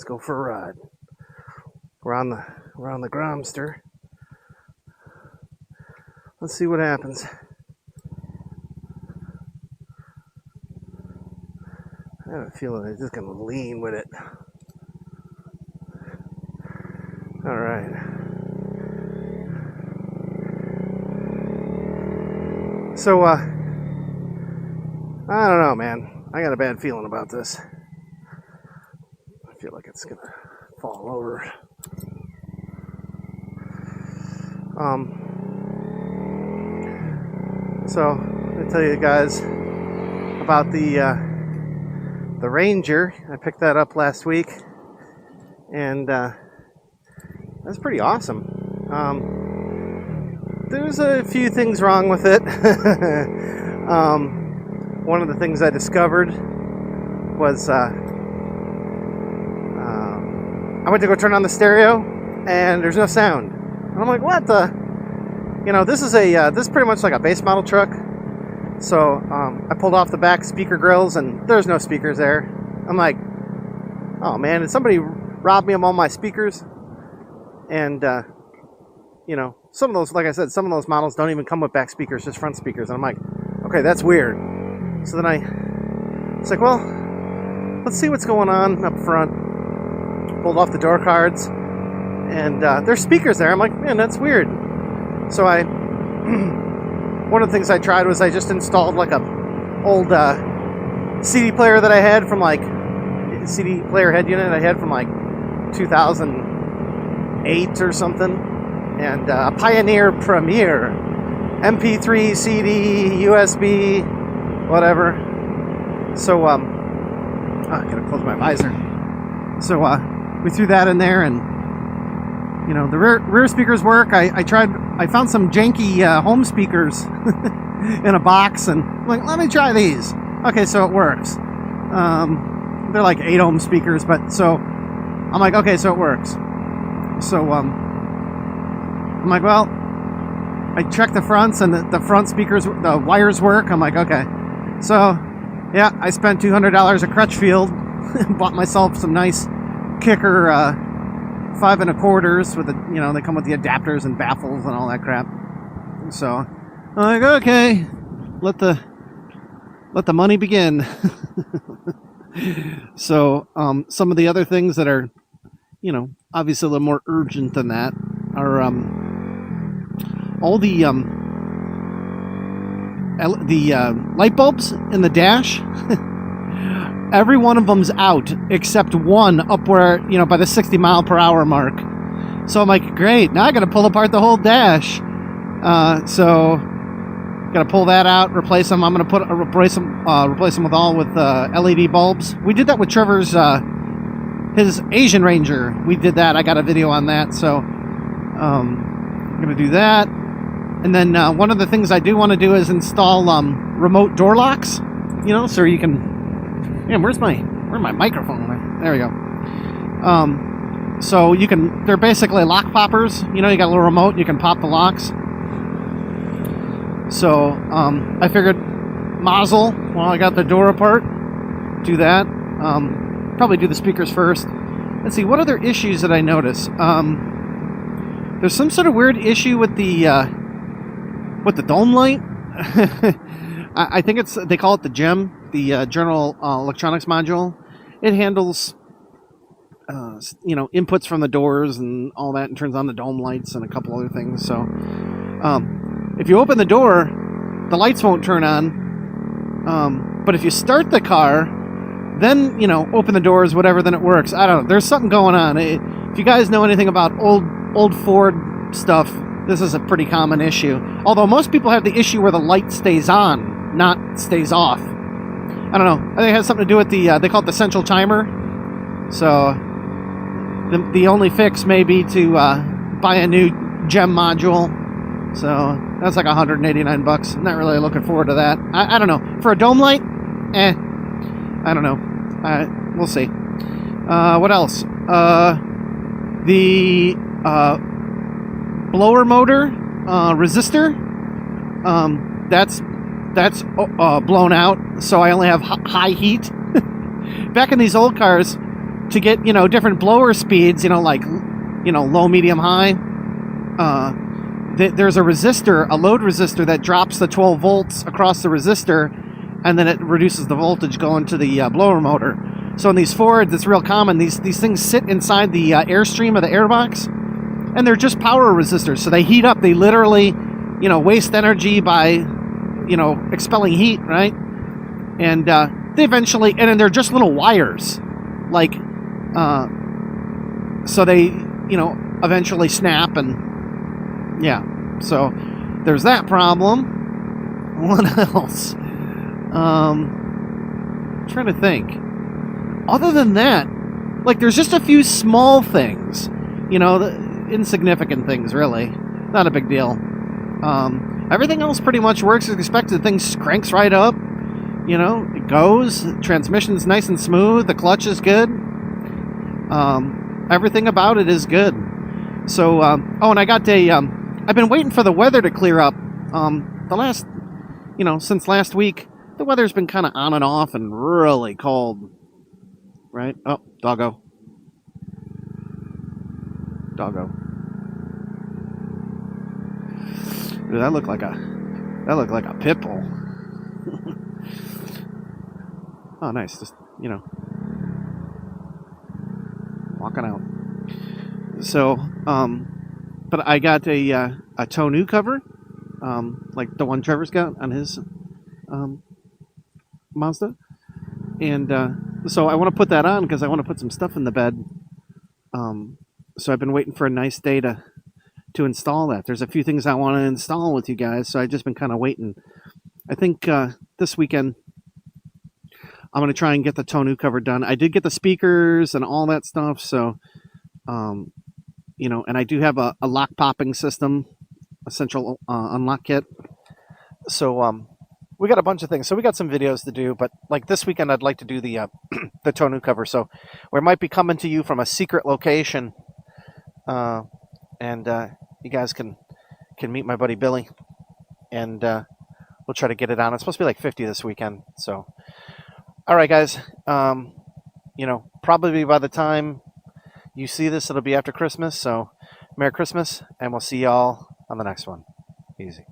go for a ride. We're on the Gromster. Let's see what happens. I have a feeling I'm just gonna lean with it. All right. So, I don't know, man. I got a bad feeling about this. I feel like it's gonna fall over. So, I'm gonna tell you guys about the Ranger. I picked that up last week, and that's pretty awesome. There's a few things wrong with it. One of the things I discovered was I went to go turn on the stereo, and there's no sound. And I'm like, what the? This is pretty much like a base model truck. So I pulled off the back speaker grills, and there's no speakers there. I'm like, oh man, did somebody rob me of all my speakers? And some of those, like I said, some of those models don't even come with back speakers, just front speakers. And I'm like, okay, that's weird. So then it's like, well, let's see what's going on up front. Pulled off the door cards, and there's speakers there. I'm like, man, that's weird. So one of the things I tried was I just installed like a old CD player that I had from CD player head unit I had from 2008 or something, and a Pioneer Premier MP3 CD USB whatever. So I gotta close my visor. So we threw that in there, and the rear speakers work. I found some janky home speakers in a box, and I'm like, let me try these. Okay, so it works. They're like 8 ohm speakers, but so I'm like, okay, so it works. So I'm like, well, I checked the fronts, and the front speakers, the wires work. I'm like, okay. So yeah, I spent $200 at Crutchfield, bought myself some nice kicker 5 1/4s with they come with the adapters and baffles and all that crap. So I'm like, okay, let the money begin. So some of the other things that are obviously a little more urgent than that are all the light bulbs in the dash. Every one of them's out except one up where, by the 60 mile per hour mark. So I'm like, great, now I gotta pull apart the whole dash. So gotta pull that out, replace them. I'm gonna replace them with LED bulbs. We did that with Trevor's his Asian Ranger. We did that. I got a video on that. So I'm gonna do that. And then one of the things I do want to do is install remote door locks. So you can. Man, where's my microphone? There we go. So they're basically lock poppers. You got a little remote, you can pop the locks. So I figured muzzle while I got the door apart. Do that. Probably do the speakers first. Let's see, what other issues did I notice? There's some sort of weird issue with the dome light. I think they call it the GEM, the General Electronics Module. It handles, inputs from the doors and all that, and turns on the dome lights and a couple other things. So, if you open the door, the lights won't turn on. But if you start the car, then open the doors, whatever, then it works. I don't know. There's something going on. If you guys know anything about old Ford stuff, this is a pretty common issue. Although most people have the issue where the light stays on, not stays off. I don't know. I think it has something to do with they call it the central timer. So the only fix may be to buy a new GEM module. So that's like $189. I'm not really looking forward to that. I don't know. For a dome light, I don't know. We'll see. What else? The blower motor resistor. That's blown out, so I only have high heat. Back in these old cars, to get, different blower speeds, like, low, medium, high. There's a resistor, a load resistor that drops the 12 volts across the resistor, and then it reduces the voltage going to the blower motor. So in these Fords, it's real common. These things sit inside the airstream of the airbox, and they're just power resistors. So they heat up. They literally, waste energy by, expelling heat, right? And they eventually, and then they're just little wires, like, so they, eventually snap, and yeah. So there's that problem. What else? Trying to think. Other than that, like, there's just a few small things, insignificant things, really. Not a big deal. Everything else pretty much works as expected. Things cranks right up. It goes. The transmission's nice and smooth. The clutch is good. Everything about it is good. So, and I got I've been waiting for the weather to clear up. Since last week, the weather's been kind of on and off and really cold. Right? Oh, doggo. Dude, that looked like a pit bull. Oh, nice. Just, walking out. So, but I got a tonneau cover, like the one Trevor's got on his Mazda, and so I want to put that on because I want to put some stuff in the bed. So I've been waiting for a nice day to install that. There's a few things I want to install with you guys, so I've just been kind of waiting. I think this weekend I'm going to try and get the tonneau cover done. I did get the speakers and all that stuff, so and I do have a lock popping system, a central unlock kit. So we got a bunch of things. So we got some videos to do, but like this weekend I'd like to do the the tonneau cover. So we might be coming to you from a secret location, and you guys can meet my buddy Billy, and we'll try to get it on. It's supposed to be like 50 this weekend. So all right, guys. Probably by the time you see this, it'll be after Christmas. So Merry Christmas, and we'll see y'all on the next one. Easy.